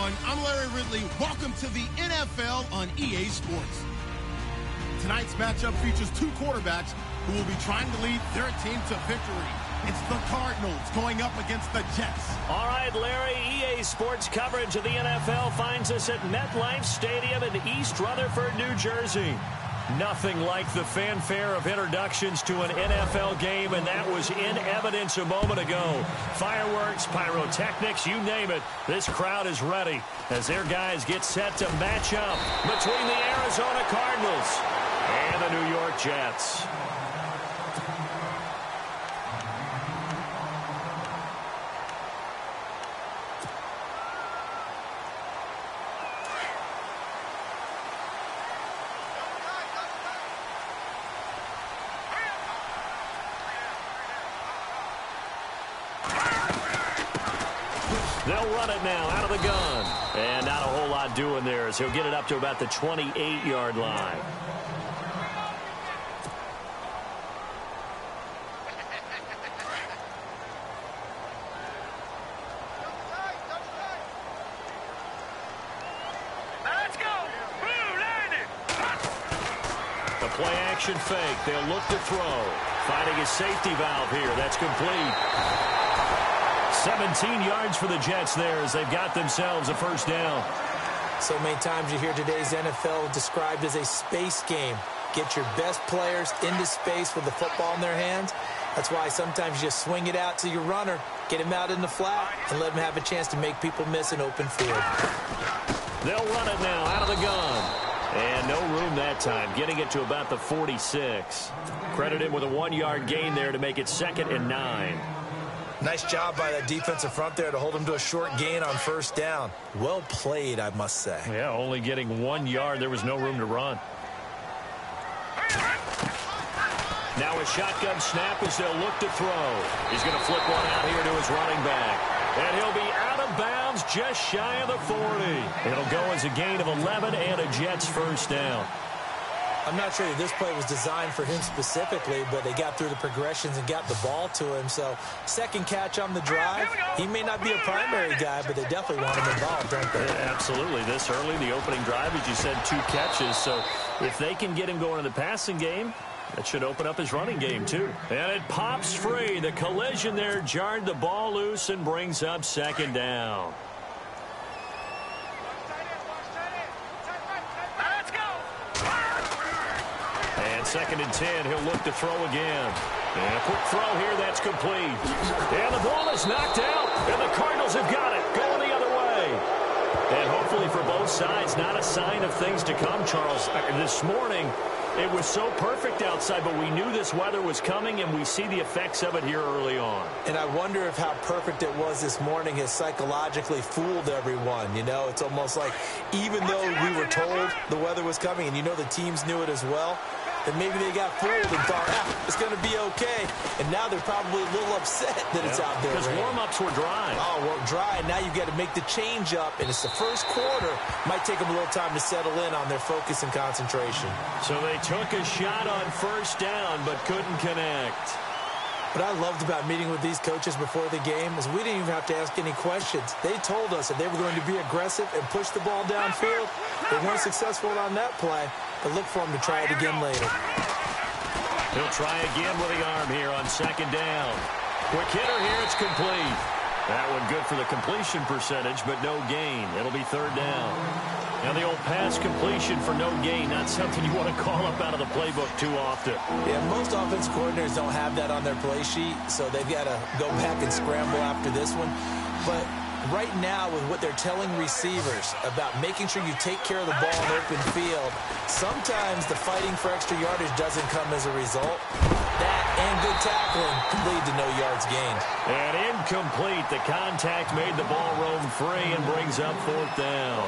everyone. I'm Larry Ridley. Welcome to the NFL on EA Sports. Tonight's matchup features two quarterbacks who will be trying to lead their team to victory. It's the Cardinals going up against the Jets. All right, Larry, EA Sports coverage of the NFL finds us at MetLife Stadium in East Rutherford, New Jersey. Nothing like the fanfare of introductions to an NFL game, and that was in evidence a moment ago. Fireworks, pyrotechnics, you name it. This crowd is ready as their guys get set to match up between the Arizona Cardinals and the New York Jets. They'll run it now out of the gun. And not a whole lot doing there as he'll get it up to about the 28-yard line. Let's go. The play action fake. They'll look to throw. Finding his safety valve here. That's complete. 17 yards for the Jets there as they've got themselves a first down. So many times you hear today's NFL described as a space game. Get your best players into space with the football in their hands. That's why sometimes you just swing it out to your runner, get him out in the flat, and let him have a chance to make people miss an open field. They'll run it now out of the gun. And no room that time, getting it to about the 46. Credit him with a 1-yard gain there to make it 2nd and 9. Nice job by that defensive front there to hold him to a short gain on first down. Well played, I must say. Yeah, only getting 1 yard. There was no room to run. Now a shotgun snap as they'll look to throw. He's going to flip one out here to his running back. And he'll be out of bounds just shy of the 40. It'll go as a gain of 11 and a Jets first down. I'm not sure that this play was designed for him specifically, but they got through the progressions and got the ball to him. So, second catch on the drive. He may not be a primary guy, but they definitely want him involved, don't they? Yeah, absolutely. This early, the opening drive, as you said, 2 catches. So, if they can get him going in the passing game, that should open up his running game, too. And it pops free. The collision there jarred the ball loose and brings up 2nd down. And 2nd and 10, he'll look to throw again. And a quick throw here, that's complete. And the ball is knocked out, and the Cardinals have got it, going the other way. And hopefully for both sides, not a sign of things to come, Charles. This morning, it was so perfect outside, but we knew this weather was coming, and we see the effects of it here early on. And I wonder if how perfect it was this morning has psychologically fooled everyone. You know, it's almost like even though we were told the weather was coming, and you know the teams knew it as well, that maybe they got fooled and thought, it's going to be okay. And now they're probably a little upset that it's out there. Because warm-ups were dry. Oh, well, dry. Now you've got to make the change up, and it's the first quarter. Might take them a little time to settle in on their focus and concentration. So they took a shot on first down, but couldn't connect. What I loved about meeting with these coaches before the game is we didn't even have to ask any questions. They told us that they were going to be aggressive and push the ball downfield. They weren't successful on that play, but look for them to try it again later. He'll try again with the arm here on 2nd down. Quick hitter here, it's complete. That one good for the completion percentage, but no gain. It'll be 3rd down. Now the old pass completion for no gain, not something you want to call up out of the playbook too often. Yeah, most offense coordinators don't have that on their play sheet, so they've got to go back and scramble after this one. But right now, with what they're telling receivers about making sure you take care of the ball in open field, sometimes the fighting for extra yardage doesn't come as a result. That and good tackling can lead to no yards gained. And incomplete. The contact made the ball roam free and brings up 4th down.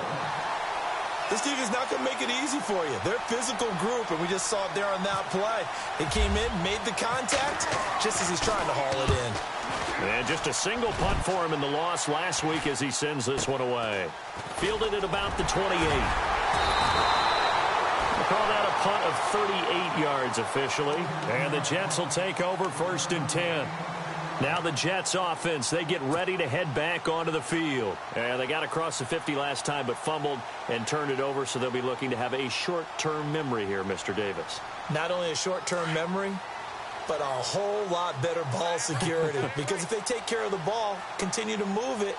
This team is not going to make it easy for you. They're a physical group, and we just saw it there on that play. They came in, made the contact, just as he's trying to haul it in. And just a single punt for him in the loss last week as he sends this one away. Fielded at about the 28. We'll call that a punt of 38 yards officially. And the Jets will take over 1st and 10. Now the Jets offense, they get ready to head back onto the field. And they got across the 50 last time but fumbled and turned it over, so they'll be looking to have a short-term memory here, Mr. Davis. Not only a short-term memory, but a whole lot better ball security. Because if they take care of the ball, continue to move it,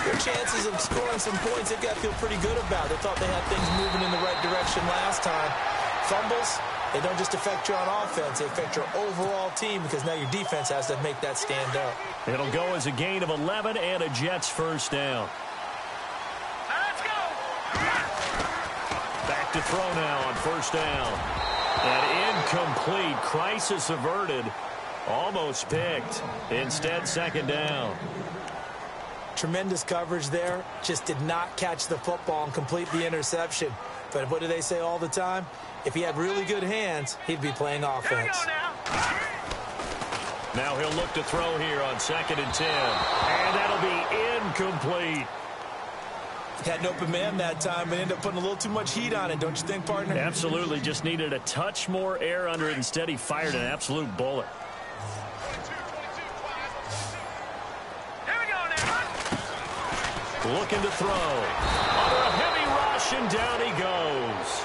their chances of scoring some points, they've got to feel pretty good about. They thought they had things moving in the right direction last time. Fumbles, they don't just affect you on offense, they affect your overall team because now your defense has to make that stand up. It'll go as a gain of 11 and a Jets first down. Let's go! Back to throw now on first down. And incomplete. Crisis averted. Almost picked. Instead, second down. Tremendous coverage there. Just did not catch the football and complete the interception. But what do they say all the time? If he had really good hands, he'd be playing offense. Now he'll look to throw here on 2nd and 10. And that'll be incomplete. Had an open man that time, but ended up putting a little too much heat on it, don't you think, partner? Absolutely. Just needed a touch more air under it. Instead, he fired an absolute bullet. Here we go now. Looking to throw. Under a heavy rush, and down he goes.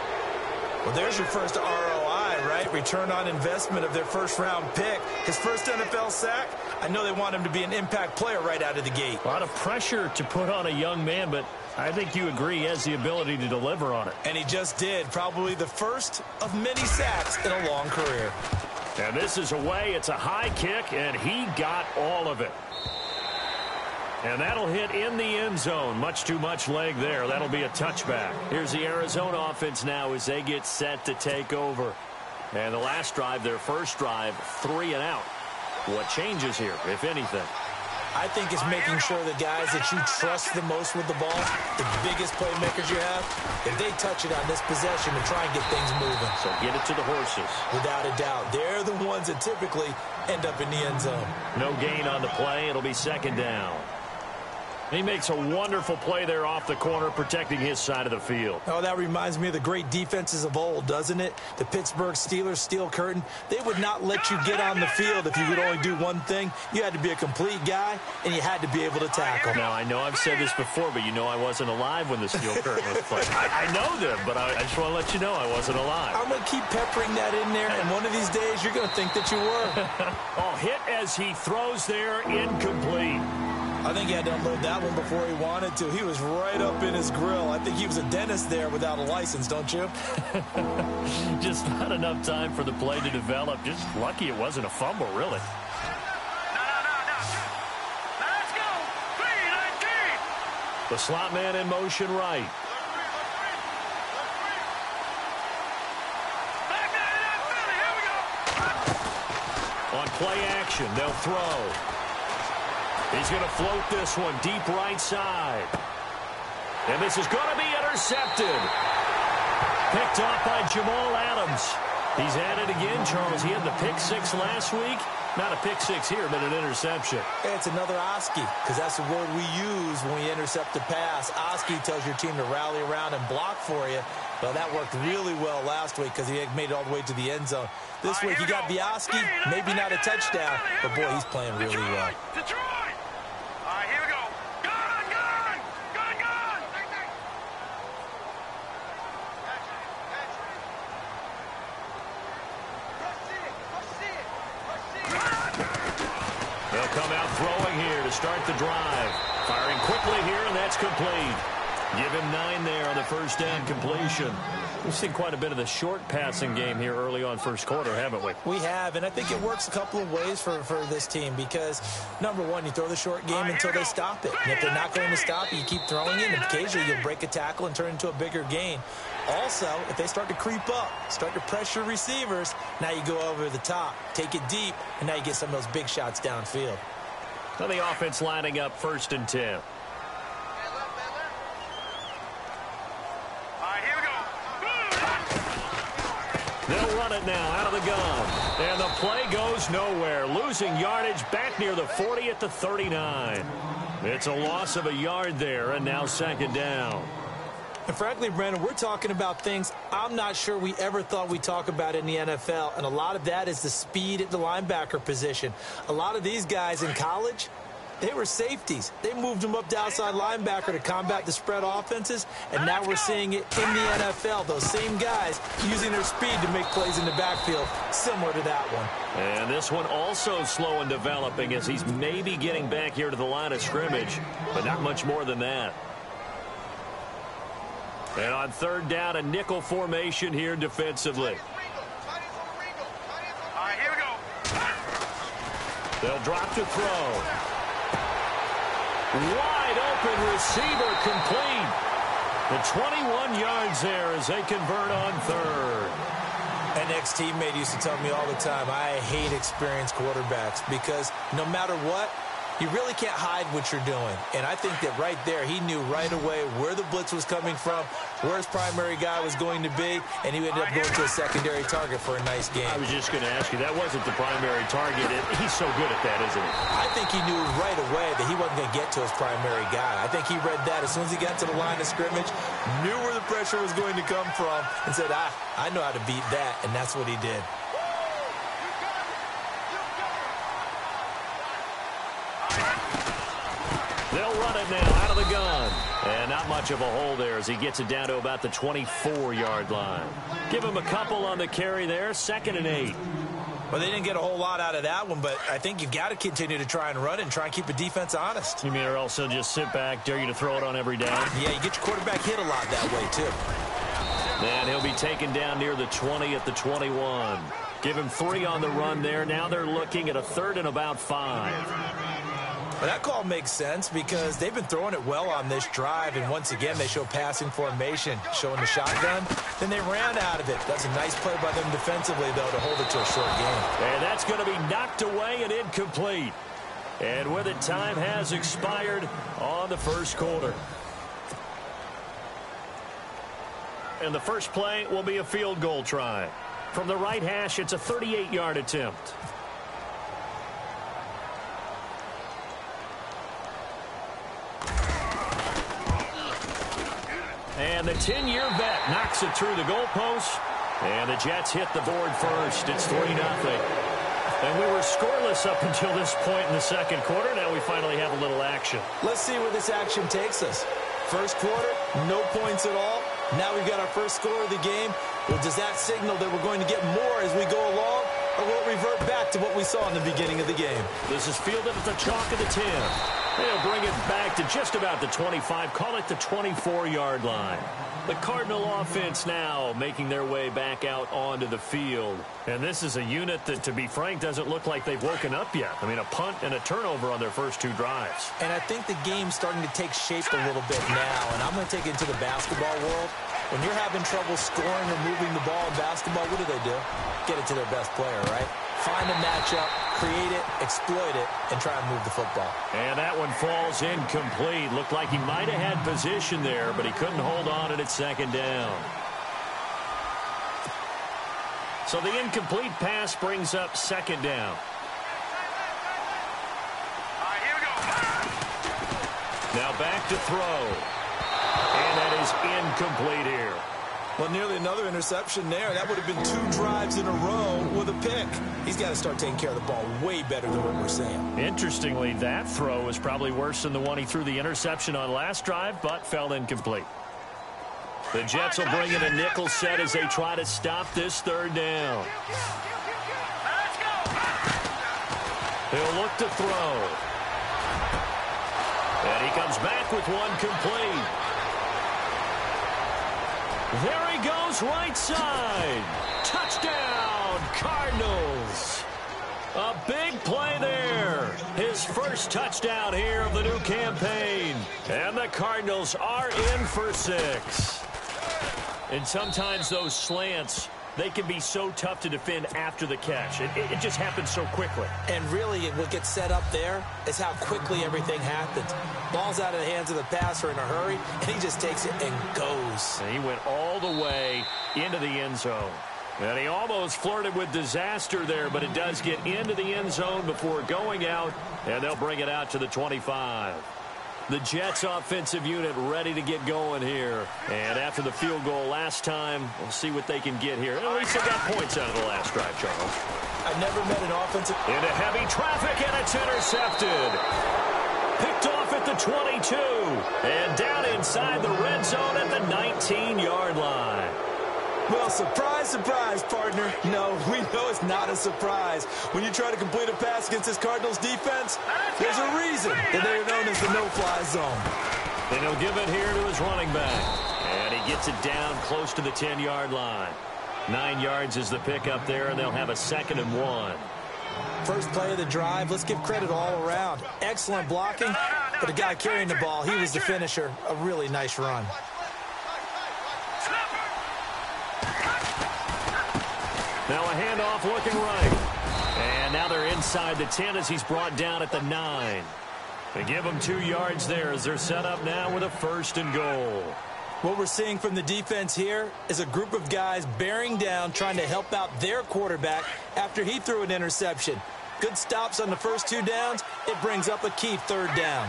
Well, there's your first ROI, right? Return on investment of their first-round pick. His first NFL sack. I know they want him to be an impact player right out of the gate. A lot of pressure to put on a young man, but I think you agree he has the ability to deliver on it. And he just did. Probably the first of many sacks in a long career. And this is away. It's a high kick, and he got all of it. And that'll hit in the end zone. Much too much leg there. That'll be a touchback. Here's the Arizona offense now as they get set to take over. And the last drive, their first drive, 3 and out. What changes here, if anything? I think it's making sure the guys that you trust the most with the ball, the biggest playmakers you have, if they touch it on this possession and try and get things moving. So get it to the horses. Without a doubt. They're the ones that typically end up in the end zone. No gain on the play. It'll be second down. He makes a wonderful play there off the corner, protecting his side of the field. Oh, that reminds me of the great defenses of old, doesn't it? The Pittsburgh Steelers, steel curtain. They would not let you get on the field if you could only do one thing. You had to be a complete guy, and you had to be able to tackle. Now, I know I've said this before, but you know I wasn't alive when the steel curtain was played. I know them, but I just want to let you know I wasn't alive. I'm going to keep peppering that in there, and one of these days you're going to think that you were. Oh, hit as he throws there, incomplete. I think he had to unload that one before he wanted to. He was right up in his grill. I think he was a dentist there without a license, don't you? Just not enough time for the play to develop. Just lucky it wasn't a fumble, really. No. Let's go. 3-19. The slot man in motion right. Back down in that Philly. Here we go. On play action, they'll throw. He's going to float this one deep right side. And this is going to be intercepted. Picked off by Jamal Adams. He's at it again, Charles. He had the pick 6 last week. Not a pick 6 here, but an interception. It's another Oski, because that's the word we use when we intercept a pass. Oski tells your team to rally around and block for you. Well, that worked really well last week because he made it all the way to the end zone. This week he got the Oski, maybe not a touchdown, but boy, he's playing really well. Detroit! All right, here we go. Gun! They'll come out throwing here to start the drive. Firing quickly here, and that's complete. Give him 9 there on the first down completion. We've seen quite a bit of the short passing game here early on first quarter, haven't we? We have, and I think it works a couple of ways for this team because, number one, you throw the short game until they stop it. And if they're not going to stop it, you keep throwing it, and occasionally you'll break a tackle and turn it into a bigger gain. Also, if they start to creep up, start to pressure receivers, now you go over the top, take it deep, and now you get some of those big shots downfield. Now the offense lining up 1st and 10. They'll run it now out of the gun. And the play goes nowhere. Losing yardage back near the 40 at the 39. It's a loss of a yard there, and now second down. And frankly, Brandon, we're talking about things I'm not sure we ever thought we'd talk about in the NFL, and a lot of that is the speed at the linebacker position. A lot of these guys in college, they were safeties. They moved them up to outside linebacker to combat the spread offenses, and now we're seeing it in the NFL. Those same guys using their speed to make plays in the backfield, similar to that one. And this one also slow in developing as he's maybe getting back here to the line of scrimmage, but not much more than that. And on third down, a nickel formation here defensively. All right, here we go. They'll drop to throw. Wide open receiver complete. The 21 yards there as they convert on third. An ex-teammate used to tell me all the time, I hate experienced quarterbacks because no matter what, you really can't hide what you're doing. And I think that right there, he knew right away where the blitz was coming from, where his primary guy was going to be, and he ended up going to a secondary target for a nice game. I was just going to ask you, that wasn't the primary target. He's so good at that, isn't he? I think he knew right away that he wasn't going to get to his primary guy. I think he read that as soon as he got to the line of scrimmage, knew where the pressure was going to come from, and said, I know how to beat that, and that's what he did. They'll run it now out of the gun. And not much of a hole there as he gets it down to about the 24-yard line. Give him a couple on the carry there, 2nd and 8. Well, they didn't get a whole lot out of that one, but I think you've got to continue to try and run it and try and keep the defense honest. You mean or also just sit back, dare you to throw it on every down? Yeah, you get your quarterback hit a lot that way, too. And he'll be taken down near the 20 at the 21. Give him 3 on the run there. Now they're looking at a 3rd and about 5. Well, that call makes sense because they've been throwing it well on this drive, and once again, they show passing formation, showing the shotgun. Then they ran out of it. That's a nice play by them defensively, though, to hold it to a short game. And that's going to be knocked away and incomplete. And with it, time has expired on the first quarter. And the first play will be a field goal try. From the right hash, it's a 38-yard attempt. And the 10-year vet knocks it through the goalpost. And the Jets hit the board first. It's 3-0. And we were scoreless up until this point in the second quarter. Now we finally have a little action. Let's see where this action takes us. First quarter, no points at all. Now we've got our first score of the game. Well, does that signal that we're going to get more as we go along? Or will it revert back to what we saw in the beginning of the game? This is fielded at the chalk of the 10. They'll bring it back to just about the 25. Call it the 24-yard line. The Cardinal offense now making their way back out onto the field. And this is a unit that, to be frank, doesn't look like they've woken up yet. I mean, a punt and a turnover on their first 2 drives. And I think the game's starting to take shape a little bit now. And I'm going to take it into the basketball world. When you're having trouble scoring or moving the ball in basketball, what do? Get it to their best player, right? Find a matchup, create it, exploit it, and try and move the football. And that one falls incomplete. Looked like he might have had position there, but he couldn't hold on and it's 2nd down. So the incomplete pass brings up 2nd down. All right, here we go. Now back to throw. And that is incomplete here. Well, nearly another interception there. That would have been 2 drives in a row with a pick. He's got to start taking care of the ball way better than what we're seeing. Interestingly, that throw was probably worse than the one he threw the interception on last drive, but fell incomplete. The Jets will bring in a nickel set as they try to stop this 3rd down. Let's go. He'll look to throw. And he comes back with one complete. There he goes, right side. Touchdown, Cardinals. A big play there. His first touchdown here of the new campaign. And the Cardinals are in for 6. And sometimes those slants, they can be so tough to defend after the catch. It just happens so quickly. And really, what gets set up there is how quickly everything happens. Ball's out of the hands of the passer in a hurry, and he just takes it and goes. And he went all the way into the end zone. And he almost flirted with disaster there, but it does get into the end zone before going out, and they'll bring it out to the 25. The Jets offensive unit ready to get going here. And after the field goal last time, we'll see what they can get here. At least they got points out of the last drive, Charles. I've never met an offensive... Into heavy traffic, and it's intercepted. Picked off at the 22. And down inside the red zone at the 19-yard line. Well, surprise, surprise, partner. No, we know it's not a surprise. When you try to complete a pass against this Cardinals defense, there's a reason that they are known as the no-fly zone. And he'll give it here to his running back. And he gets it down close to the 10-yard line. 9 yards is the pickup there, and they'll have a 2nd and 1. First play of the drive, let's give credit all around. Excellent blocking, but the guy carrying the ball, he was the finisher. A really nice run. Now a handoff looking right. And now they're inside the 10 as he's brought down at the 9. They give him 2 yards there as they're set up now with a 1st and goal. What we're seeing from the defense here is a group of guys bearing down, trying to help out their quarterback after he threw an interception. Good stops on the first 2 downs. It brings up a key 3rd down.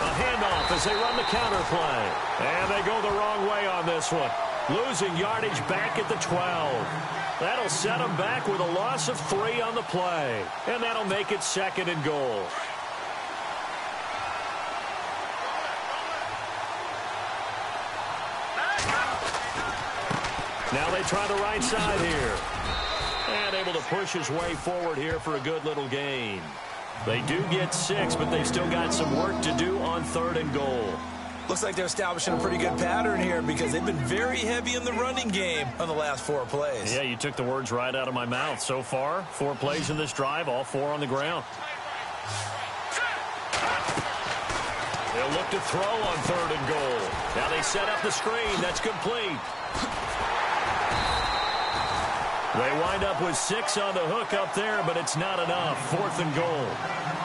A handoff as they run the counter play. And they go the wrong way on this one. Losing yardage back at the 12. That'll set them back with a loss of 3 on the play. And that'll make it 2nd and goal. Now they try the right side here. And able to push his way forward here for a good little gain. They do get 6, but they've still got some work to do on 3rd and goal. Looks like they're establishing a pretty good pattern here because they've been very heavy in the running game on the last 4 plays. Yeah, you took the words right out of my mouth. So far, 4 plays in this drive, all 4 on the ground. They'll look to throw on 3rd and goal. Now they set up the screen. That's complete. They wind up with 6 on the hook up there, but it's not enough. 4th and goal.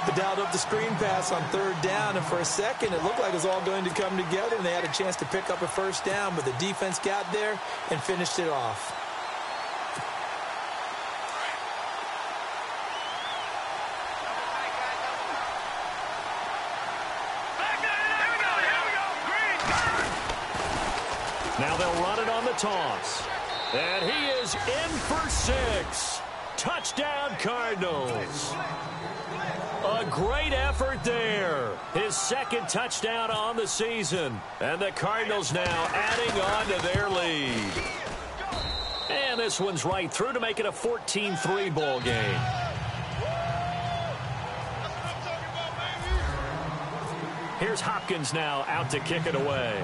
They dialed up the screen pass on 3rd down, and for a second it looked like it was all going to come together, and they had a chance to pick up a 1st down, but the defense got there and finished it off. Now they'll run it on the toss. And he is in for 6. Touchdown, Cardinals. A great effort there. His 2nd touchdown on the season. And the Cardinals now adding on to their lead. And this one's right through to make it a 14-3 ball game. Here's Hopkins now out to kick it away.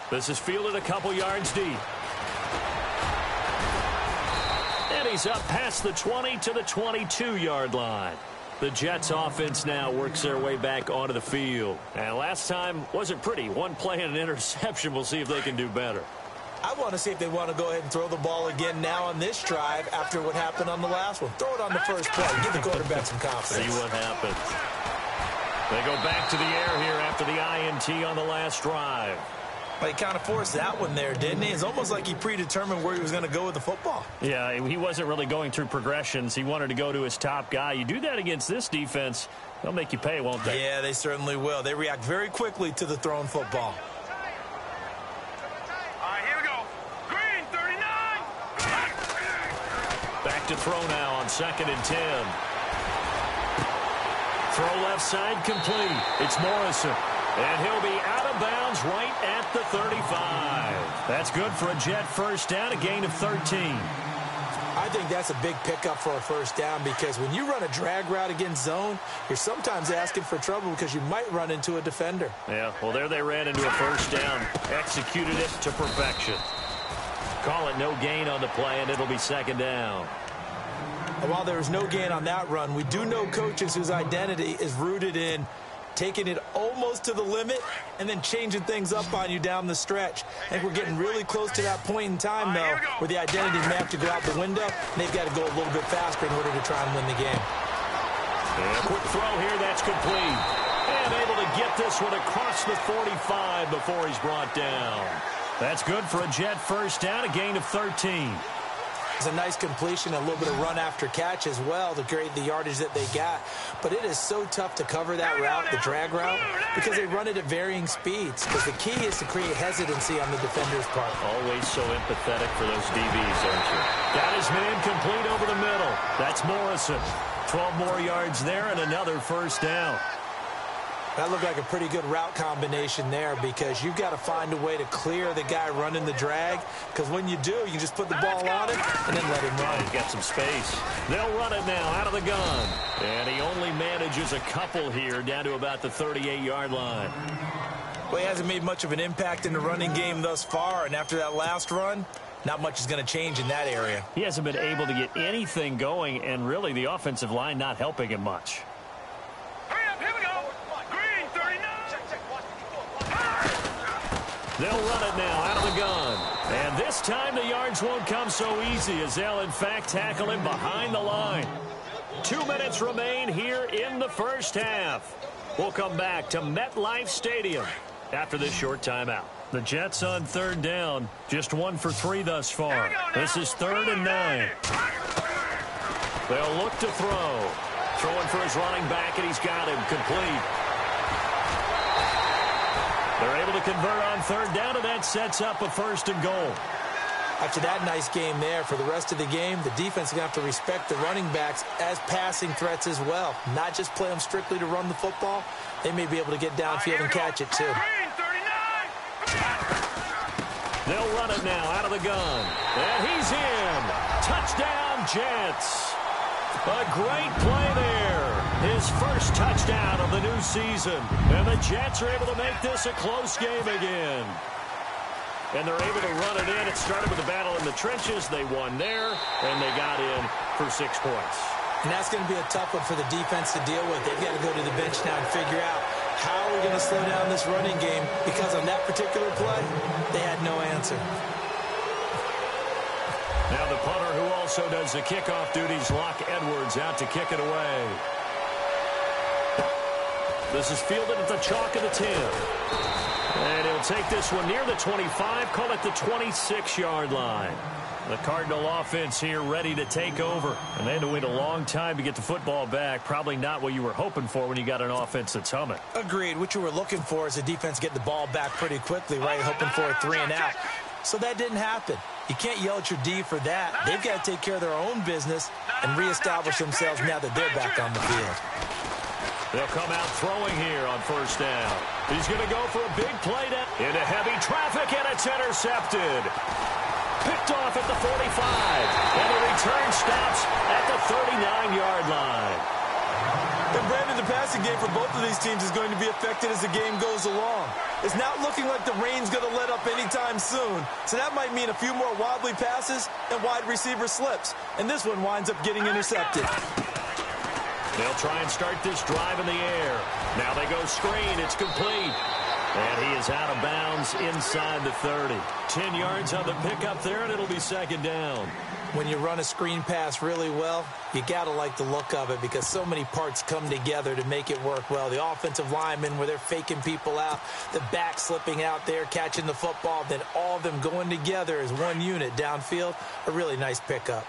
This is fielded a couple yards deep. And he's up past the 20 to the 22-yard line. The Jets offense now works their way back onto the field. And last time wasn't pretty. 1 play and an interception. We'll see if they can do better. I want to see if they want to go ahead and throw the ball again now on this drive after what happened on the last one. Throw it on the first play. Give the quarterback some confidence. See what happens. They go back to the air here after the INT on the last drive. Well, he kind of forced that one there, didn't he? It's almost like he predetermined where he was going to go with the football. Yeah, he wasn't really going through progressions. He wanted to go to his top guy. You do that against this defense, they'll make you pay, won't they? Yeah, they certainly will. They react very quickly to the thrown football. All right, here we go. Green, 39. Back to throw now on 2nd and 10. Throw left side complete. It's Morrison. And he'll be out of bounds right at the 35. That's good for a Jet 1st down, a gain of 13. I think that's a big pickup for a 1st down because when you run a drag route against zone, you're sometimes asking for trouble because you might run into a defender. Yeah, well, there they ran into a 1st down. Executed it to perfection. Call it no gain on the play, and it'll be 2nd down. And while there was no gain on that run, we do know coaches whose identity is rooted in taking it almost to the limit and then changing things up on you down the stretch. I think we're getting really close to that point in time, though, where the identity may have to go out the window, and they've got to go a little bit faster in order to try and win the game. And a quick throw here, that's complete. And able to get this one across the 45 before he's brought down. That's good for a Jet 1st down, a gain of 13. It's a nice completion, a little bit of run after catch as well to create the yardage that they got. But it is so tough to cover that route, the drag route, because they run it at varying speeds. Because the key is to create hesitancy on the defender's part. Always so empathetic for those DBs, aren't you? Got his man complete over the middle. That's Morrison. 12 more yards there and another first down. That looked like a pretty good route combination there, because you've got to find a way to clear the guy running the drag, because when you do, you can just put the ball on him and then let him run. He's got some space. They'll run it now out of the gun. And he only manages a couple here down to about the 38-yard line. Well, he hasn't made much of an impact in the running game thus far, and after that last run, not much is going to change in that area. He hasn't been able to get anything going, and really the offensive line not helping him much. They'll run it now out of the gun. And this time the yards won't come so easy, as they'll in fact tackle him behind the line. 2 minutes remain here in the first half. We'll come back to MetLife Stadium after this short timeout. The Jets on third down, just 1 for 3 thus far. This is 3rd and 9. They'll look to throw. Throwing for his running back, and he's got him complete. They're able to convert on third down, and that sets up a 1st and goal. After that nice game there, for the rest of the game, the defense is going to have to respect the running backs as passing threats as well. Not just play them strictly to run the football. They may be able to get downfield and catch it, too. They'll run it now out of the gun. And he's in. Touchdown, Jets. A great play there. His first touchdown of the new season. And the Jets are able to make this a close game again. And they're able to run it in. It started with a battle in the trenches. They won there, and they got in for 6 points. And that's going to be a tough one for the defense to deal with. They've got to go to the bench now and figure out how are we going to slow down this running game, because on that particular play, they had no answer. Now the punter, who also does the kickoff duties, Locke Edwards, out to kick it away. This is fielded at the chalk of the 10. And he'll take this one near the 25, call it the 26-yard line. The Cardinal offense here ready to take over. And they had to wait a long time to get the football back. Probably not what you were hoping for when you got an offense that's humming. Agreed. What you were looking for is a defense get the ball back pretty quickly, right? Hoping for a 3 and out. So that didn't happen. You can't yell at your D for that. They've got to take care of their own business and reestablish themselves now that they're back on the field. They'll come out throwing here on first down. He's going to go for a big play down into heavy traffic, and it's intercepted. Picked off at the 45, and the return stops at the 39-yard line. And Brandon, the passing game for both of these teams is going to be affected as the game goes along. It's not looking like the rain's going to let up anytime soon, so that might mean a few more wobbly passes and wide receiver slips, and this one winds up getting intercepted. They'll try and start this drive in the air. Now they go screen. It's complete. And he is out of bounds inside the 30. 10 yards on the pickup there, and it'll be 2nd down. When you run a screen pass really well, you got to like the look of it, because so many parts come together to make it work well. The offensive linemen, where they're faking people out, the back slipping out there, catching the football, then all of them going together as one unit downfield. A really nice pickup.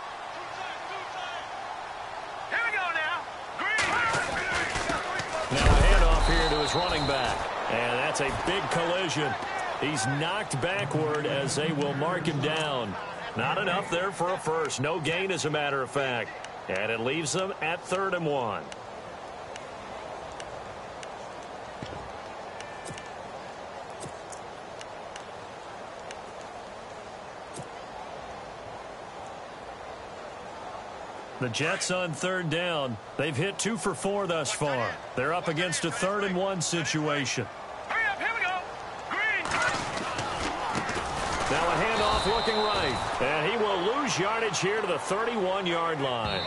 Now a handoff here to his running back. And that's a big collision. He's knocked backward as they will mark him down. Not enough there for a first. No gain, as a matter of fact. And it leaves them at 3rd and 1. The Jets on 3rd down. They've hit 2 for 4 thus far. They're up against a 3rd and 1 situation. Hurry up, here we go. Green. Now a handoff looking right. And he will lose yardage here to the 31-yard line.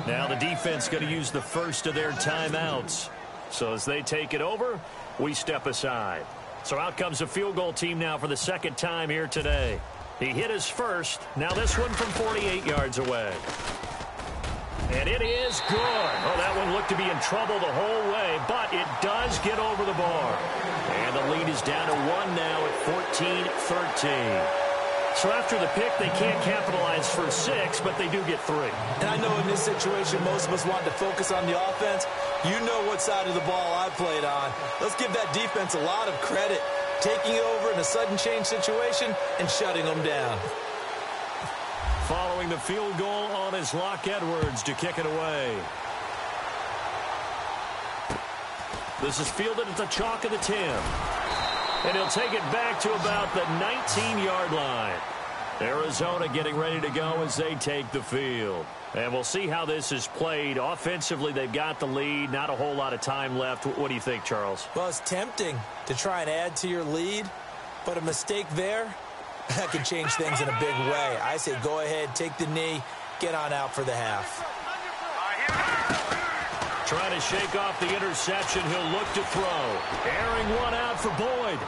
Now the defense going to use the first of their timeouts. So as they take it over, we step aside. So out comes a field goal team now for the 2nd time here today. He hit his first. Now this one from 48 yards away. And it is good. Oh, that one looked to be in trouble the whole way, but it does get over the bar. And the lead is down to 1 now at 14-13. So after the pick, they can't capitalize for 6, but they do get 3. And I know in this situation, most of us want to focus on the offense. You know what side of the ball I played on. Let's give that defense a lot of credit, taking it over in a sudden change situation and shutting them down. Following the field goal on is Locke Edwards to kick it away. This is fielded at the chalk of the 10. And he'll take it back to about the 19-yard line. Arizona getting ready to go as they take the field. And we'll see how this is played. Offensively, they've got the lead. Not a whole lot of time left. What do you think, Charles? Well, it's tempting to try and add to your lead, but a mistake there, that can change things in a big way. I say go ahead, take the knee, get on out for the half. Trying to shake off the interception. He'll look to throw. Airing one out for Boyd.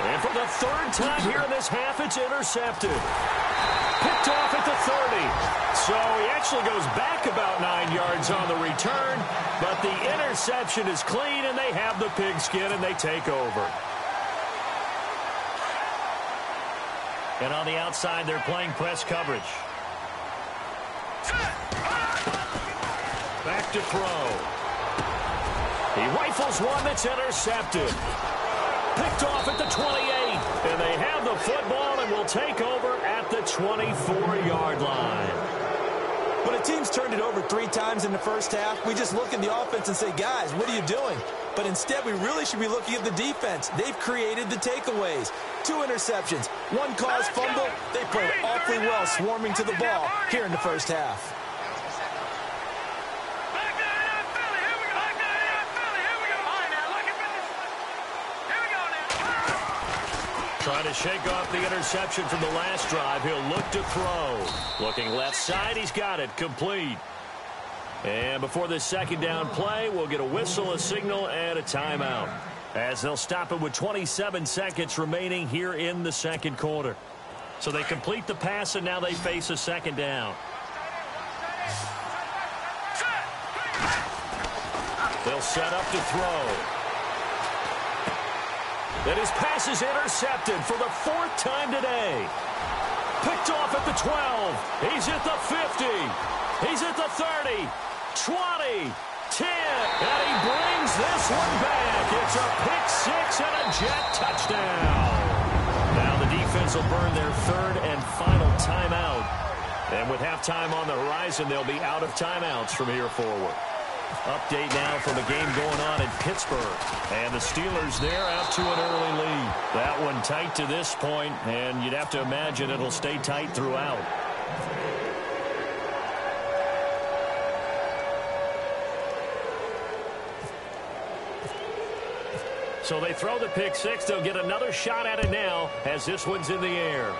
And for the 3rd time here in this half, it's intercepted. Picked off at the 30. So he actually goes back about 9 yards on the return, but the interception is clean, and they have the pigskin, and they take over. And on the outside, they're playing press coverage. Back to throw. He rifles one that's intercepted. Picked off at the 28. And they have the football and will take over at the 24-yard line. When a team's turned it over 3 times in the first half, we just look at the offense and say, guys, what are you doing? But instead, we really should be looking at the defense. They've created the takeaways. 2 interceptions, 1 caused fumble. They played awfully well swarming to the ball here in the first half. Trying to shake off the interception from the last drive. He'll look to throw. Looking left side. He's got it. Complete. And before this second down play, we'll get a whistle, a signal, and a timeout, as they'll stop it with 27 seconds remaining here in the second quarter. So they complete the pass, and now they face a second down. They'll set up to throw. And his pass is intercepted for the 4th time today. Picked off at the 12. He's at the 50. He's at the 30. 20. 10. And he brings this one back. It's a pick 6 and a jet touchdown. Now the defense will burn their 3rd and final timeout. And with halftime on the horizon, they'll be out of timeouts from here forward. Update now from a game going on in Pittsburgh. And the Steelers there out to an early lead. That one tight to this point, and you'd have to imagine it'll stay tight throughout. So they throw the pick 6. They'll get another shot at it now as this one's in the air.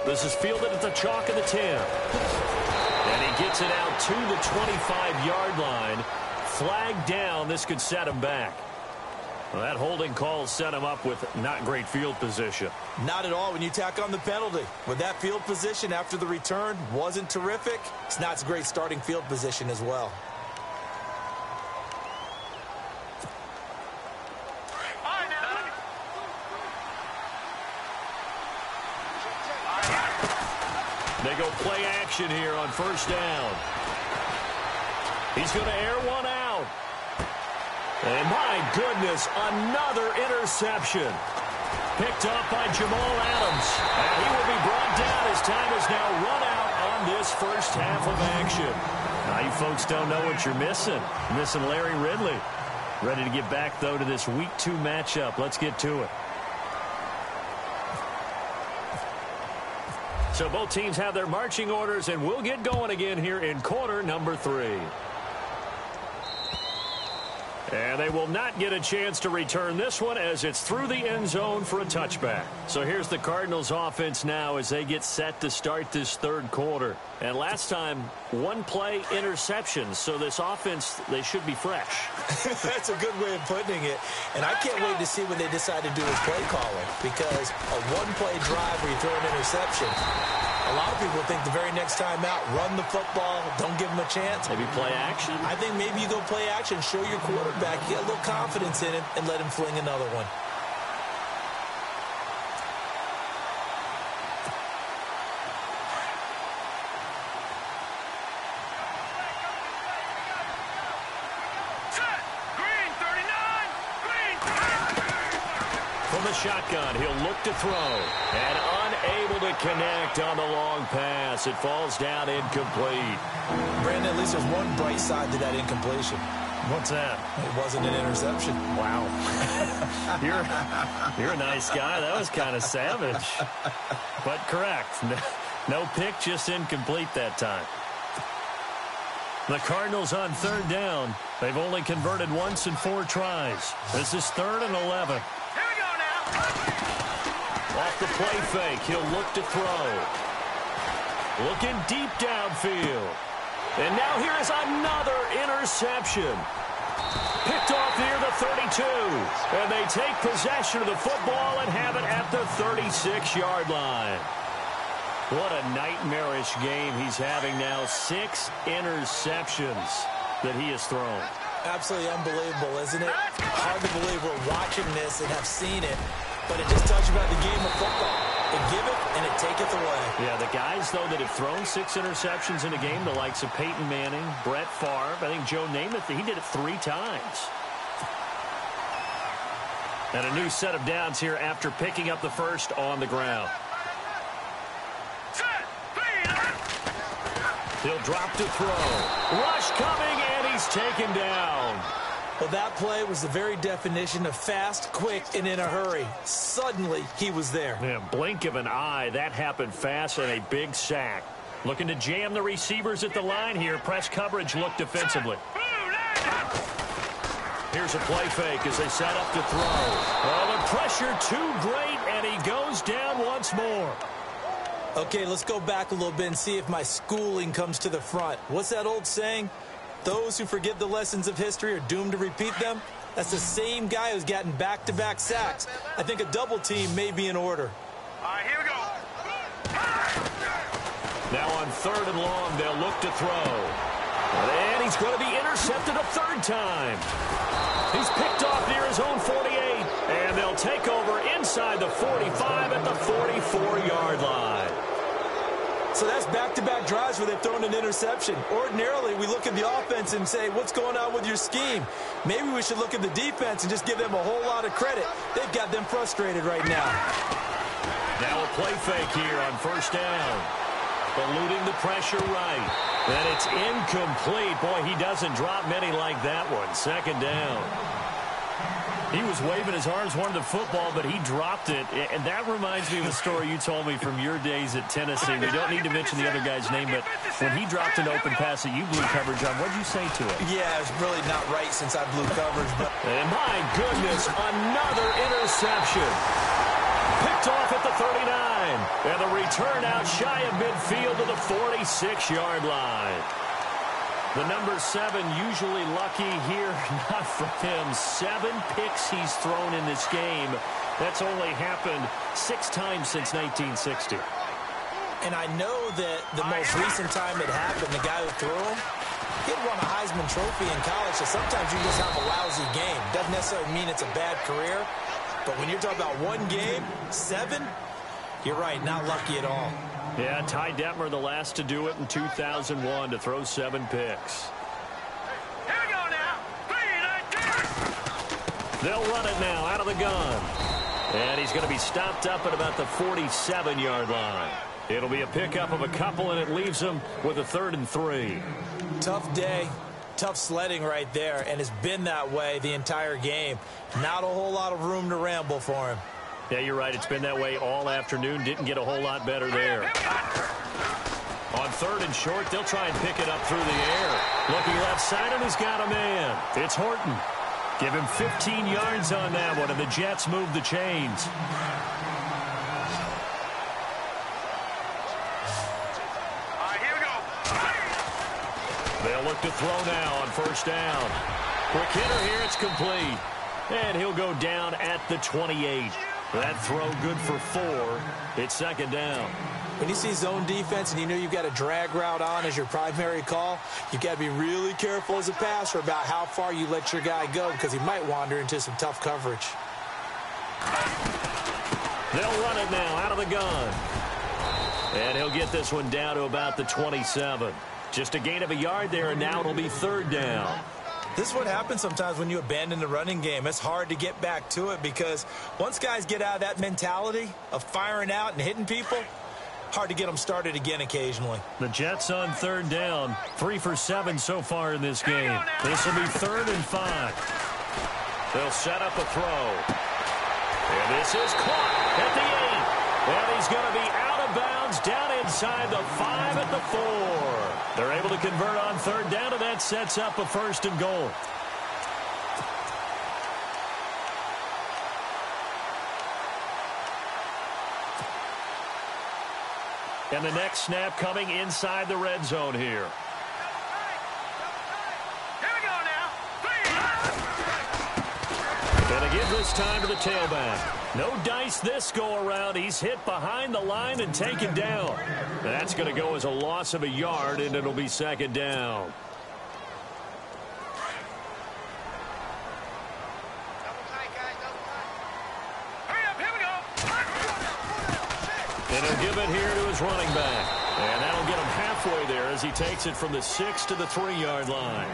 This is fielded at the chalk of the 10. And he gets it out to the 25-yard line. Flag down. This could set him back. Well, that holding call set him up with not great field position. Not at all when you tack on the penalty. With that field position after the return wasn't terrific. It's not a great starting field position as well. They go play action here on first down. He's going to air one out. And my goodness, another interception. Picked up by Jamal Adams. And he will be brought down. His time is now run out on this first half of action. Now you folks don't know what you're missing. You're missing Larry Ridley. Ready to get back, though, to this Week 2 matchup. Let's get to it. So both teams have their marching orders, and we'll get going again here in quarter number 3. And they will not get a chance to return this one as it's through the end zone for a touchback. So here's the Cardinals offense now as they get set to start this third quarter. And last time, 1 play interceptions. So this offense, they should be fresh. That's a good way of putting it. And I can't wait to see what they decide to do with play calling, because a 1-play drive where you throw an interception, a lot of people think the very next time out, run the football, don't give them a chance. Maybe play action? I think maybe you go play action, show your quarterback, get a little confidence in it, and let him fling another one. shotgun. He'll look to throw. And unable to connect on the long pass. It falls down incomplete. Brandon, at least there's one bright side to that incompletion. What's that? It wasn't an interception. Wow. You're a nice guy. That was kind of savage. But correct. No pick, just incomplete that time. The Cardinals on third down. They've only converted once in 4 tries. This is 3rd and 11. Here we go now. Off the play fake, he'll look to throw. Looking deep downfield. And now here is another interception. Picked off near the 32. And they take possession of the football and have it at the 36-yard line. What a nightmarish game he's having now. 6 interceptions that he has thrown. Absolutely unbelievable, isn't it? Hard to believe we're watching this and have seen it, but it just tells you about the game of football. It give it and it taketh away. Yeah, the guys, though, that have thrown 6 interceptions in a game, the likes of Peyton Manning, Brett Favre, I think Joe Namath, he did it 3 times. And a new set of downs here after picking up the first on the ground. He'll drop to throw. Rush coming, and he's taken down. Well, that play was the very definition of fast, quick, and in a hurry. Suddenly, he was there. Yeah, blink of an eye. That happened fast and a big sack. Looking to jam the receivers at the line here. Press coverage look defensively. Here's a play fake as they set up to throw. Well, the pressure too great, and he goes down once more. Okay, let's go back a little bit and see if my schooling comes to the front. What's that old saying? Those who forget the lessons of history are doomed to repeat them. That's the same guy who's gotten back-to-back sacks. I think a double team may be in order. All right, here we go. Now on 3rd and long, they'll look to throw. And he's going to be intercepted a 3rd time. He's picked off near his own 48. And they'll take over inside the 45 at the 44-yard line. So that's back-to-back drives where they've thrown an interception. Ordinarily, we look at the offense and say, what's going on with your scheme? Maybe we should look at the defense and just give them a whole lot of credit. They've got them frustrated right now. Now a play fake here on 1st down. Eluding the pressure right. And it's incomplete. Boy, he doesn't drop many like that one. 2nd down. He was waving his arms, wanted the football, but he dropped it. And that reminds me of a story you told me from your days at Tennessee. We don't need to mention the other guy's name, but when he dropped an open pass that you blew coverage on, what did you say to it? Yeah, it's really not right since I blew coverage. But and my goodness, another interception. Picked off at the 39. And the return out shy of midfield to the 46-yard line. The number 7 usually lucky here, not for him. 7 picks he's thrown in this game. That's only happened 6 times since 1960. And I know that the most recent time it happened, the guy who threw him, he had won a Heisman Trophy in college, so sometimes you just have a lousy game. Doesn't necessarily mean it's a bad career, but when you're talking about one game, 7, you're right, not lucky at all. Yeah, Ty Detmer, the last to do it in 2001, to throw 7 picks. Here we go now. 3, 9, 2. They'll run it now out of the gun. And he's going to be stopped up at about the 47-yard line. It'll be a pickup of a couple, and it leaves them with a 3rd and 3. Tough day. Tough sledding right there, and it's been that way the entire game. Not a whole lot of room to ramble for him. Yeah, you're right. It's been that way all afternoon. Didn't get a whole lot better there. On 3rd and short, they'll try and pick it up through the air. Looking left side, and he's got a man. It's Horton. Give him 15 yards on that one, and the Jets move the chains. All right, here we go. They'll look to throw now on 1st down. Quick hitter here. It's complete. And he'll go down at the 28. That throw good for 4. It's 2nd down. When you see zone defense and you know you've got a drag route on as your primary call, you've got to be really careful as a passer about how far you let your guy go because he might wander into some tough coverage. They'll run it now out of the gun. And he'll get this one down to about the 27. Just a gain of a yard there, and now it'll be 3rd down. This is what happens sometimes when you abandon the running game. It's hard to get back to it because once guys get out of that mentality of firing out and hitting people, hard to get them started again occasionally. The Jets on third down, 3 for 7 so far in this game. This will be 3rd and 5. They'll set up a throw. And this is caught at the 8. And he's going to be out of bounds down inside the 5 at the 4. They're able to convert on third down, and that sets up a 1st and goal. And the next snap coming inside the red zone here. Here we go now. Gonna give this time to the tailback. No dice this go-around. He's hit behind the line and taken down. That's going to go as a loss of a yard, and it'll be 2nd down. Hurry up, here we go. And he'll give it here to his running back. And that'll get him halfway there as he takes it from the 6 to the 3-yard line.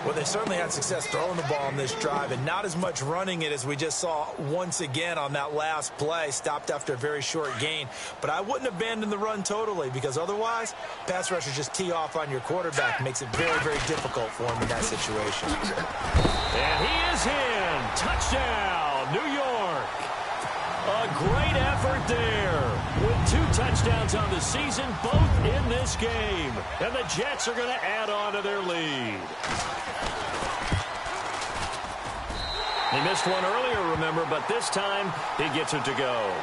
Well, they certainly had success throwing the ball on this drive and not as much running it as we just saw once again on that last play. Stopped after a very short gain. But I wouldn't abandon the run totally because otherwise, pass rushers just tee off on your quarterback. Makes it very, very difficult for him in that situation. And he is in. Touchdown, New York. A great effort there with 2 touchdowns on the season, both in this game. And the Jets are going to add on to their lead. He missed one earlier, remember, but this time he gets it to go.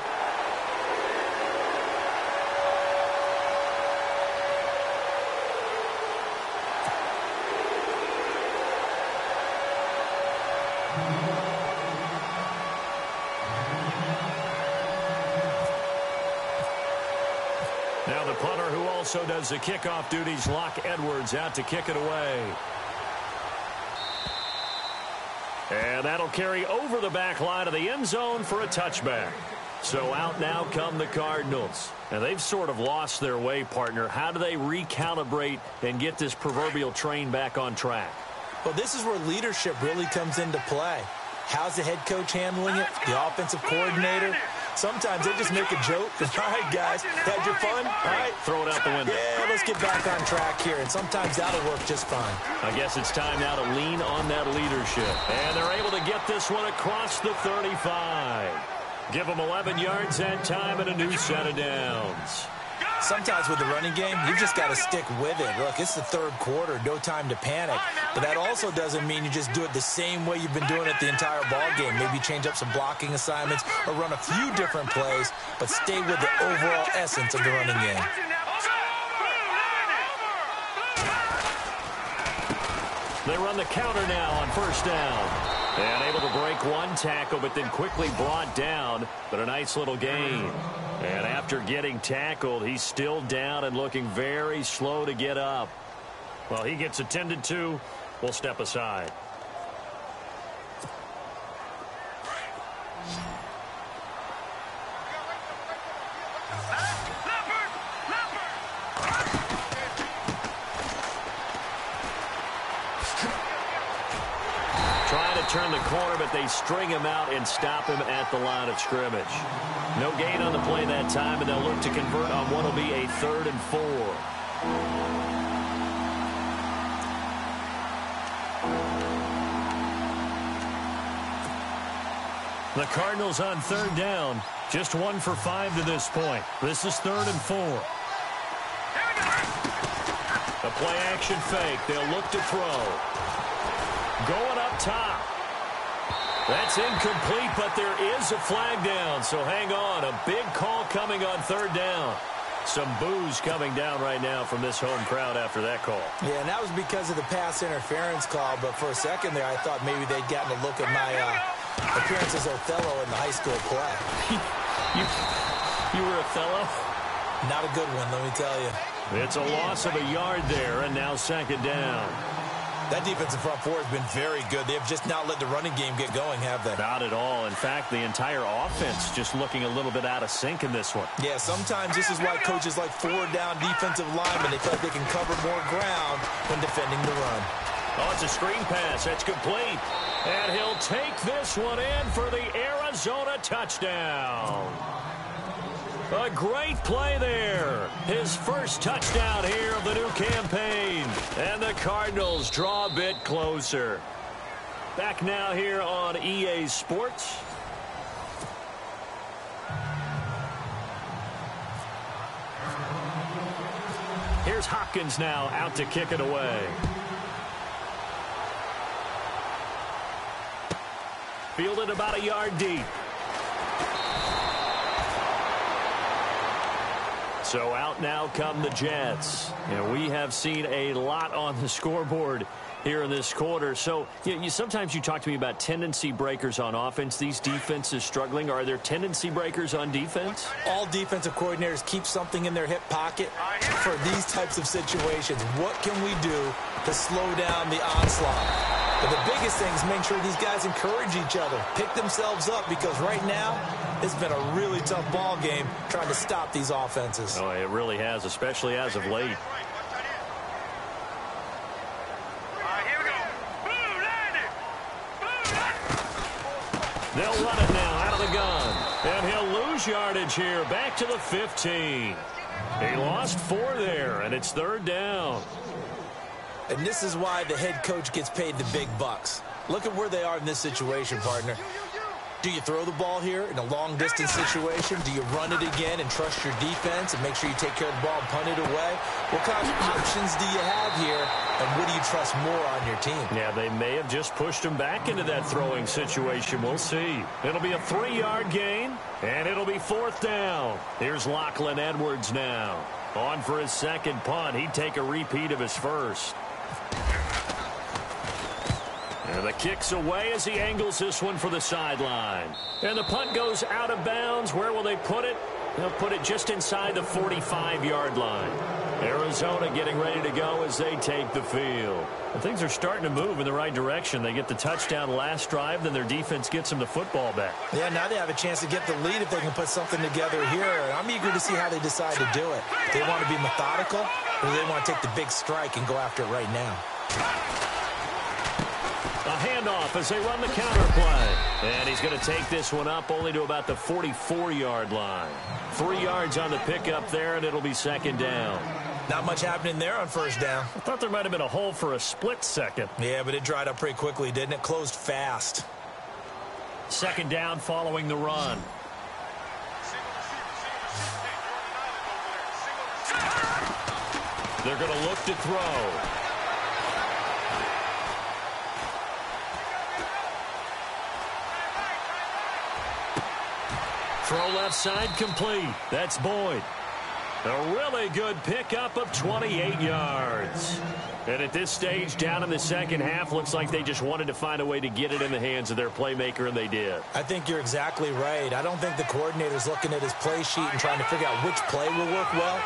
Now the punter who also does the kickoff duties, Locke Edwards, out to kick it away. And that'll carry over the back line of the end zone for a touchback. So out now come the Cardinals. And they've sort of lost their way, partner. How do they recalibrate and get this proverbial train back on track? Well, this is where leadership really comes into play. How's the head coach handling it? The offensive coordinator? Sometimes they just make a joke. All right, guys, had your fun? All right. Throw it out the window. Yeah, let's get back on track here. And sometimes that'll work just fine. I guess it's time now to lean on that leadership. And they're able to get this one across the 35. Give them 11 yards that time and a new set of downs. Sometimes with the running game, you've just got to stick with it. Look, it's the 3rd quarter, no time to panic. But that also doesn't mean you just do it the same way you've been doing it the entire ball game. Maybe change up some blocking assignments or run a few different plays, but stay with the overall essence of the running game. They run the counter now on 1st down. And able to break one tackle, but then quickly brought down. But a nice little gain. And after getting tackled, he's still down and looking very slow to get up. Well, he gets attended to. We'll step aside. Turn the corner, but they string him out and stop him at the line of scrimmage. No gain on the play that time, and they'll look to convert on what will be a 3rd and 4. The Cardinals on 3rd down, just 1 for 5 to this point. This is 3rd and 4. A play action fake. They'll look to throw. Going up top. That's incomplete, but there is a flag down, so hang on. A big call coming on 3rd down. Some boos coming down right now from this home crowd after that call. Yeah, and that was because of the pass interference call, but for a second there, I thought maybe they'd gotten a look at my appearance as Othello in the high school play. You were Othello? Not a good one, let me tell you. It's a loss of a yard there, and now 2nd down. That defensive front four has been very good. They've just not let the running game get going, have they? Not at all. In fact, the entire offense just looking a little bit out of sync in this one. Yeah, sometimes this is why coaches like 4-down defensive linemen. They feel like they can cover more ground when defending the run. Oh, it's a screen pass. That's complete. And he'll take this one in for the Arizona touchdown. A great play there. His first touchdown here of the new campaign. And the Cardinals draw a bit closer. Back now here on EA Sports. Here's Hopkins now out to kick it away. Fielded about a yard deep. So out now come the Jets. And we have seen a lot on the scoreboard here in this quarter. So sometimes you talk to me about tendency breakers on offense. These defenses struggling. Are there tendency breakers on defense? All defensive coordinators keep something in their hip pocket for these types of situations. What can we do to slow down the onslaught? But the biggest thing is make sure these guys encourage each other, pick themselves up, because right now it's been a really tough ball game trying to stop these offenses. Oh, it really has, especially as of late. They'll run it now out of the gun. And he'll lose yardage here. Back to the 15. He lost 4 there, and it's 3rd down. And this is why the head coach gets paid the big bucks. Look at where they are in this situation, partner. Do you throw the ball here in a long-distance situation? Do you run it again and trust your defense and make sure you take care of the ball and punt it away? What kind of options do you have here, and what do you trust more on your team? Yeah, they may have just pushed him back into that throwing situation. We'll see. It'll be a 3-yard gain, and it'll be 4th down. Here's Lachlan Edwards now. On for his second punt. He'd take a repeat of his first. And the kick's away as he angles this one for the sideline. And the punt goes out of bounds. Where will they put it? They'll put it just inside the 45-yard line. Arizona getting ready to go as they take the field. And things are starting to move in the right direction. They get the touchdown last drive, then their defense gets them the football back. Yeah, now they have a chance to get the lead if they can put something together here. And I'm eager to see how they decide to do it. Do they want to be methodical, or do they want to take the big strike and go after it right now? A handoff as they run the counter play. And he's going to take this one up only to about the 44-yard line. 3 yards on the pickup there, and it'll be 2nd down. Not much happening there on 1st down. I thought there might have been a hole for a split second. Yeah, but it dried up pretty quickly, didn't it? Closed fast. 2nd down following the run. They're going to look to throw. Throw left side complete. That's Boyd. A really good pickup of 28 yards. And at this stage, down in the second half, looks like they just wanted to find a way to get it in the hands of their playmaker, and they did. I think you're exactly right. I don't think the coordinator's looking at his play sheet and trying to figure out which play will work well.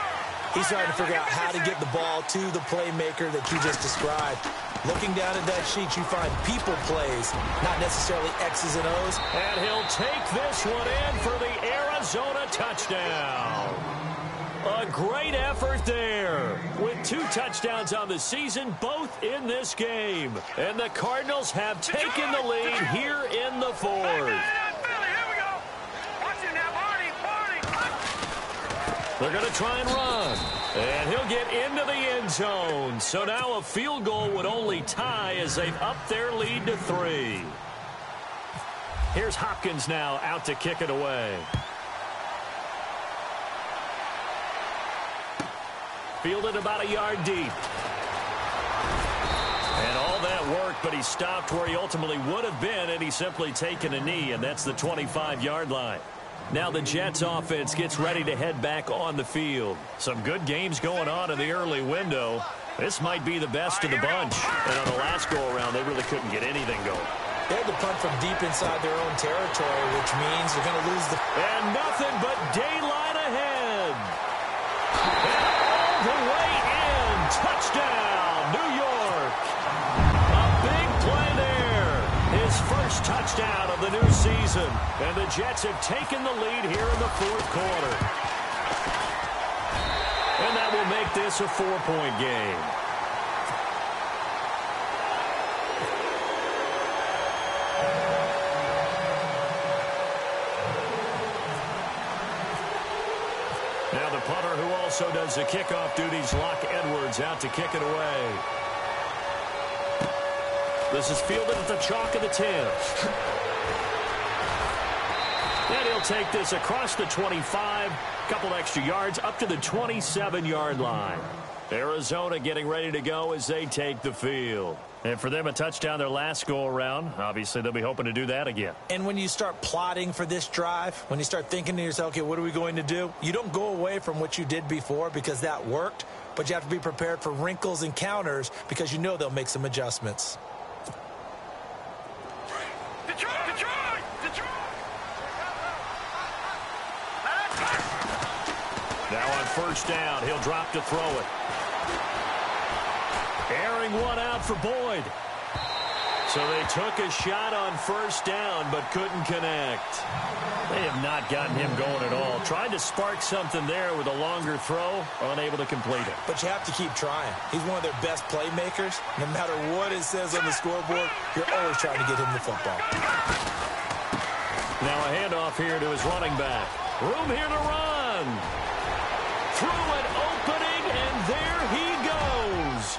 He's trying to figure out how to get the ball to the playmaker that you just described. Looking down at that sheet, you find people plays, not necessarily X's and O's. And he'll take this one in for the Arizona touchdown. A great effort there with 2 touchdowns on the season, both in this game. And the Cardinals have taken the lead here in the 4th. They're going to try and run. And he'll get into the end zone. So now a field goal would only tie as they've upped their lead to 3. Here's Hopkins now out to kick it away. Fielded about a yard deep. And all that work, but he stopped where he ultimately would have been, and he's simply taken a knee, and that's the 25-yard line. Now the Jets offense gets ready to head back on the field. Some good games going on in the early window. This might be the best of the bunch. And on the last go-around, they really couldn't get anything going. They had to punt from deep inside their own territory, which means they're going to lose the... And nothing but daylight ahead. And all the way in. Touchdown, New York. A big play there. His first touchdown of the new season. And the Jets have taken the lead here in the 4th quarter. And that will make this a 4-point game. also does the kickoff duties. Locke Edwards out to kick it away. This is fielded at the chalk of the 10. And he'll take this across the 25, couple extra yards up to the 27-yard line. Arizona getting ready to go as they take the field. And for them, a touchdown their last go-around. Obviously, they'll be hoping to do that again. And when you start plotting for this drive, when you start thinking to yourself, okay, what are we going to do? You don't go away from what you did before because that worked, but you have to be prepared for wrinkles and counters because you know they'll make some adjustments. Now on first down, he'll drop to throw it. Airing one out for Boyd. So they took a shot on first down, but couldn't connect. They have not gotten him going at all. Tried to spark something there with a longer throw, unable to complete it. But you have to keep trying. He's one of their best playmakers. No matter what it says on the scoreboard, you're always trying to get him the football. Now a handoff here to his running back. Room here to run. Through an opening, and there he goes.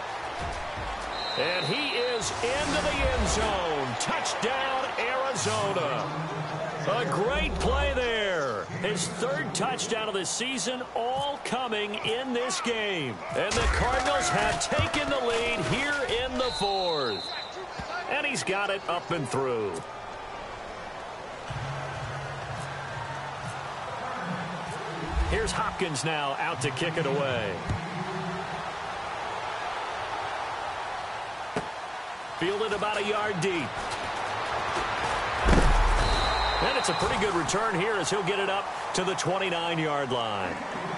And he is into the end zone. Touchdown, Arizona. A great play there. His third touchdown of the season, all coming in this game. And the Cardinals have taken the lead here in the fourth. And he's got it up and through. Here's Hopkins now out to kick it away. Fielded about a yard deep. And it's a pretty good return here as he'll get it up to the 29-yard line.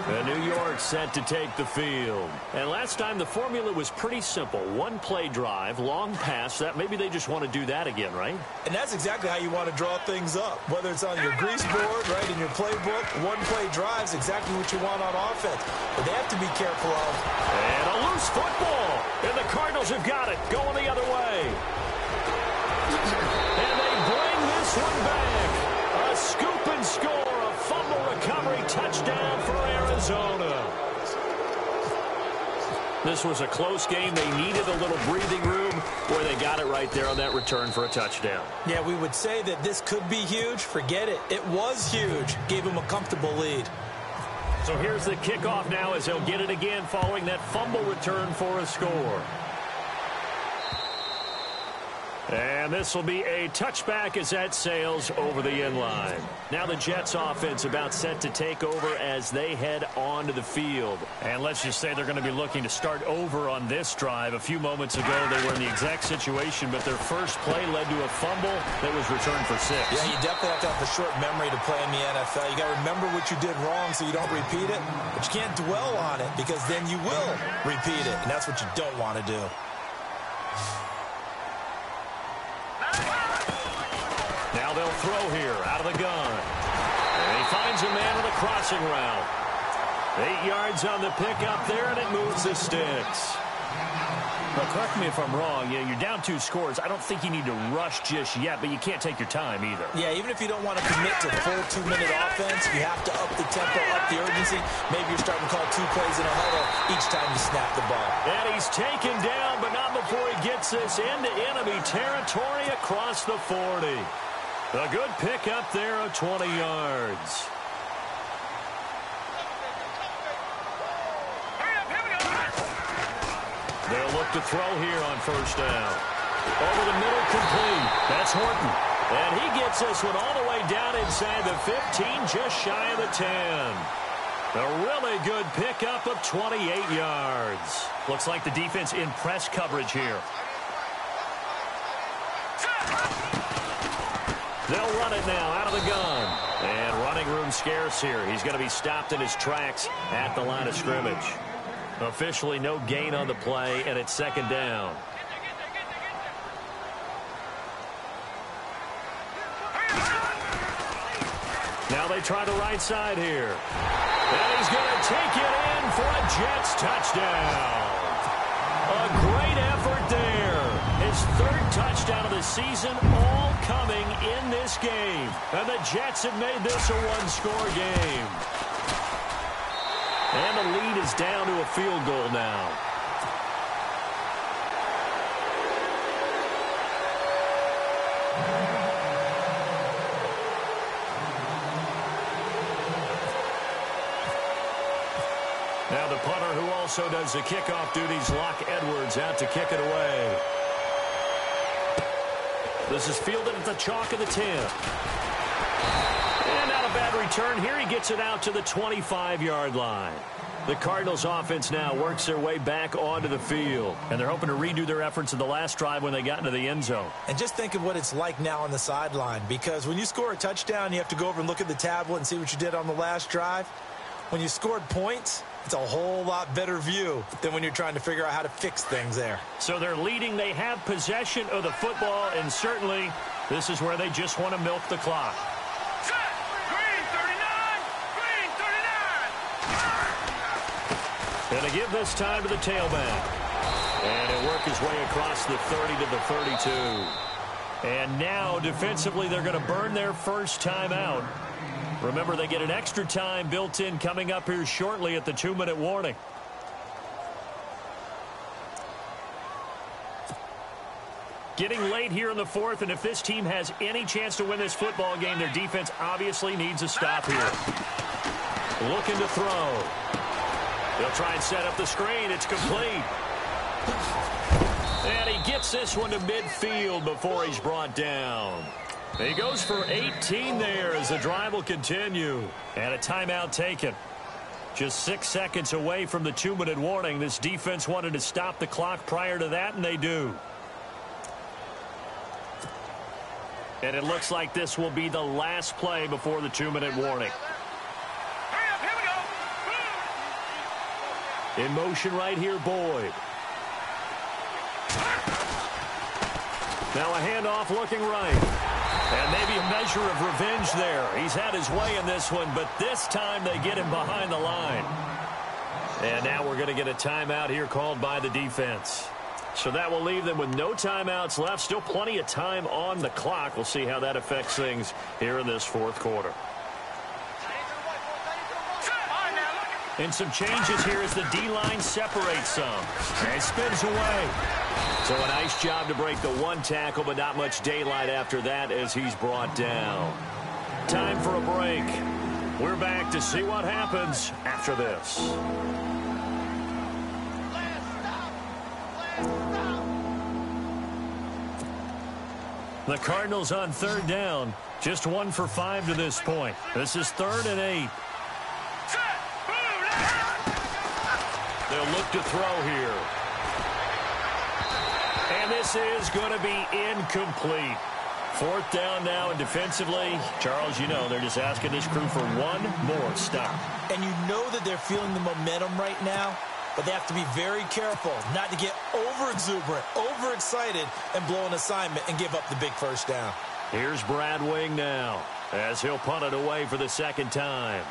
And New York set to take the field. And last time the formula was pretty simple. One play drive, long pass. That maybe they just want to do that again, right? And that's exactly how you want to draw things up. Whether it's on your grease board, right, in your playbook, one play drive is exactly what you want on offense. But they have to be careful of. And a loose football. And the Cardinals have got it going the other way. And they bring this one back. A scoop and score, a fumble recovery touchdown for Arizona. This was a close game. They needed a little breathing room. Boy, they got it right there on that return for a touchdown. Yeah, we would say that this could be huge. Forget it. It was huge. Gave him a comfortable lead. So here's the kickoff now as he'll get it again following that fumble return for a score. And this will be a touchback as that sails over the end line. Now the Jets offense about set to take over as they head onto the field. And let's just say they're going to be looking to start over on this drive. A few moments ago they were in the exact situation, but their first play led to a fumble that was returned for 6. Yeah, you definitely have to have the short memory to play in the NFL. You got to remember what you did wrong so you don't repeat it, but you can't dwell on it because then you will repeat it, and that's what you don't want to do. Now they'll throw here out of the gun. And he finds a man on the crossing route. 8 yards on the pickup there, and it moves the sticks. Well, correct me if I'm wrong. Yeah, you're down 2 scores. I don't think you need to rush just yet, but you can't take your time either. Yeah, even if you don't want to commit to full 2-minute offense, you have to up the tempo, up the urgency. Maybe you're starting to call 2 plays in a huddle each time you snap the ball. And he's taken down, but not before he gets this into enemy territory across the 40. A good pickup there of 20 yards. They'll look to throw here on first down. Over the middle, complete. That's Horton. And he gets this one all the way down inside the 15, just shy of the 10. A really good pickup of 28 yards. Looks like the defense in press coverage here. They'll run it now out of the gun. And running room scarce here. He's going to be stopped in his tracks at the line of scrimmage. Officially no gain on the play, and it's second down. Now they try the right side here. And he's going to take it in for a Jets touchdown. A great effort there. His third touchdown of the season, all coming in this game. And the Jets have made this a one-score game. And the lead is down to a field goal now. Now the punter, who also does the kickoff duties, Locke Edwards, out to kick it away. This is fielded at the chalk of the 10. And not a bad return here. He gets it out to the 25-yard line. The Cardinals offense now works their way back onto the field. And they're hoping to redo their efforts in the last drive when they got into the end zone. And just think of what it's like now on the sideline. Because when you score a touchdown, you have to go over and look at the tablet and see what you did on the last drive. When you scored points, it's a whole lot better view than when you're trying to figure out how to fix things there. So they're leading. They have possession of the football, and certainly this is where they just want to milk the clock. Green 39! Green 39! And to give this time to the tailback. And he'll work his way across the 30 to the 32. And now, defensively, they're going to burn their first timeout. Remember, they get an extra time built in coming up here shortly at the 2-minute warning. Getting late here in the fourth, and if this team has any chance to win this football game, their defense obviously needs a stop here. Looking to throw. They'll try and set up the screen. It's complete. And he gets this one to midfield before he's brought down. He goes for 18 there as the drive will continue. And a timeout taken. Just 6 seconds away from the 2-minute warning. This defense wanted to stop the clock prior to that, and they do. And it looks like this will be the last play before the 2-minute warning. Hurry up, here we go. In motion right here, Boyd. Now a handoff looking right. And maybe a measure of revenge there. He's had his way in this one, but this time they get him behind the line. And now we're going to get a timeout here called by the defense. So that will leave them with no timeouts left. Still plenty of time on the clock. We'll see how that affects things here in this fourth quarter. And some changes here as the D-line separates some. And spins away. So a nice job to break the one tackle, but not much daylight after that as he's brought down. Time for a break. We're back to see what happens after this. The Cardinals on third down. Just 1 for 5 to this point. This is 3rd and 8. They'll look to throw here. And this is going to be incomplete. 4th down now, and defensively, Charles, you know, they're just asking this crew for one more stop. And you know that they're feeling the momentum right now, but they have to be very careful not to get over-exuberant, overexcited, and blow an assignment and give up the big first down. Here's Brad Wing now as he'll punt it away for the second time.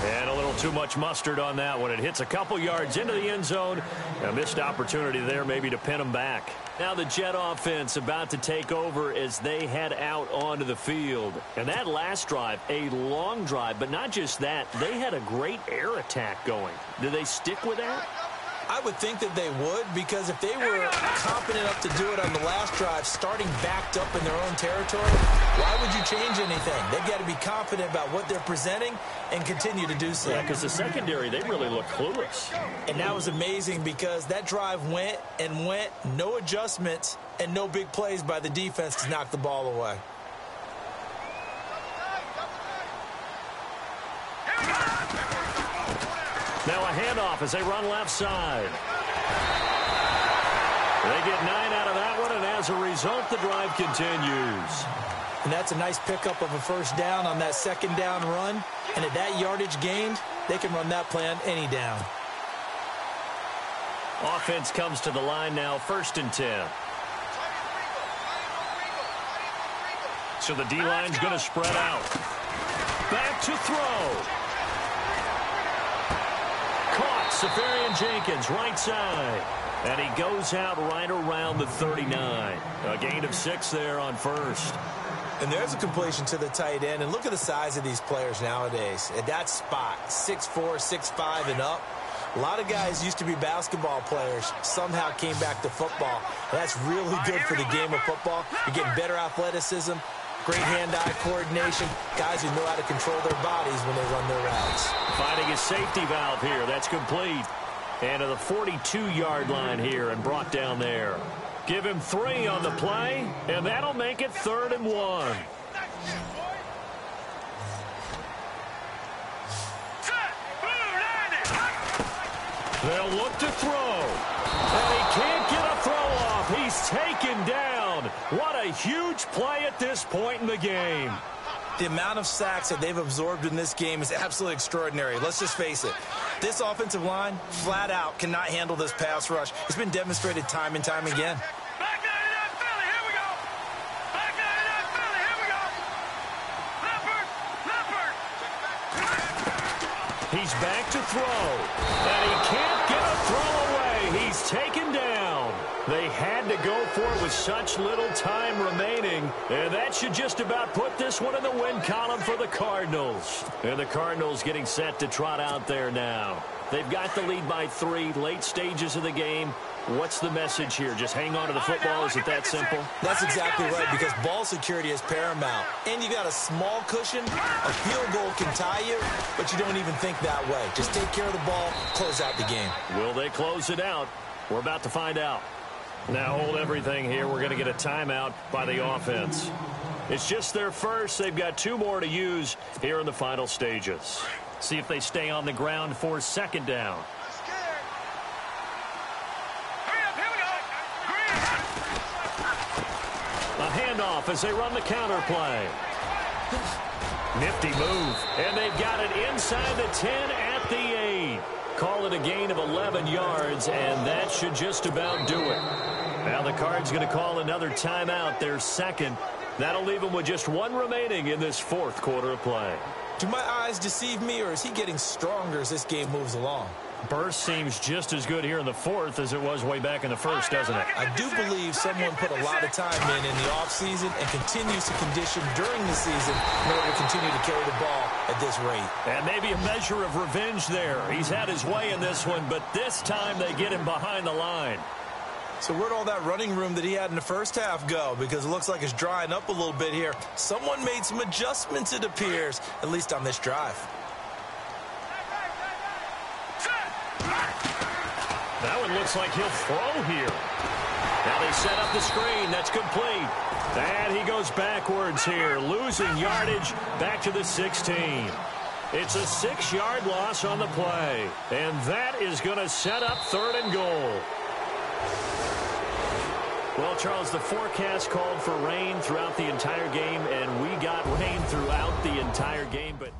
And a little too much mustard on that one. It hits a couple yards into the end zone. A missed opportunity there maybe to pin them back. Now the Jet offense about to take over as they head out onto the field. And that last drive, a long drive, but not just that. They had a great air attack going. Do they stick with that? I would think that they would, because if they were competent enough to do it on the last drive, starting backed up in their own territory, why would you change anything? They've got to be confident about what they're presenting and continue to do so. Yeah, because the secondary, they really look clueless. And that was amazing because that drive went and went, no adjustments, and no big plays by the defense to knock the ball away. Now a handoff as they run left side. They get 9 out of that one, and as a result, the drive continues. And that's a nice pickup of a first down on that second down run. And at that yardage gained, they can run that play on any down. Offense comes to the line now, 1st and 10. So the D-line's going to spread out. Back to throw. Caught Jenkins, right side. And he goes out right around the 39. A gain of 6 there on first. And there's a completion to the tight end. And look at the size of these players nowadays. At that spot, 6'4", 6'5", and up. A lot of guys used to be basketball players, somehow came back to football. That's really good for the game of football. You're getting better athleticism, great hand-eye coordination, guys who know how to control their bodies when they run their routes. Finding a safety valve here. That's complete. And to the 42-yard line here and brought down there. Give him 3 on the play, and that'll make it 3rd and 1. They'll look to throw. And he can't get a throw off. He's taken down. What a huge play at this point in the game. The amount of sacks that they've absorbed in this game is absolutely extraordinary. Let's just face it. This offensive line, flat out, cannot handle this pass rush. It's been demonstrated time and time again. He's back to throw, and he can't get a throw away. He's taken down. They had to go for it with such little time remaining, and that should just about put this one in the win column for the Cardinals. And the Cardinals getting set to trot out there now. They've got the lead by 3, late stages of the game. What's the message here? Just hang on to the football? Is it that simple? That's exactly right, because ball security is paramount. And you got a small cushion. A field goal can tie you, but you don't even think that way. Just take care of the ball, close out the game. Will they close it out? We're about to find out. Now hold everything here. We're going to get a timeout by the offense. It's just their first. They've got 2 more to use here in the final stages. See if they stay on the ground for 2nd down. A handoff as they run the counter play. Nifty move. And they've got it inside the 10 at the 8. Call it a gain of 11 yards, and that should just about do it. Now the Cards going to call another timeout, their 2nd. That'll leave them with just 1 remaining in this 4th quarter of play. Do my eyes deceive me, or is he getting stronger as this game moves along? Burst seems just as good here in the 4th as it was way back in the 1st, doesn't it? I do believe someone put a lot of time in the offseason and continues to condition during the season in order to continue to carry the ball at this rate. And maybe a measure of revenge there. He's had his way in this one, but this time they get him behind the line. So where'd all that running room that he had in the first half go? Because it looks like it's drying up a little bit here. Someone made some adjustments, it appears, at least on this drive. That one looks like he'll throw here. Now they set up the screen. That's complete. And he goes backwards here, losing yardage back to the 16. It's a 6-yard loss on the play. And that is going to set up 3rd and goal. Well, Charles, the forecast called for rain throughout the entire game, and we got rain throughout the entire game, but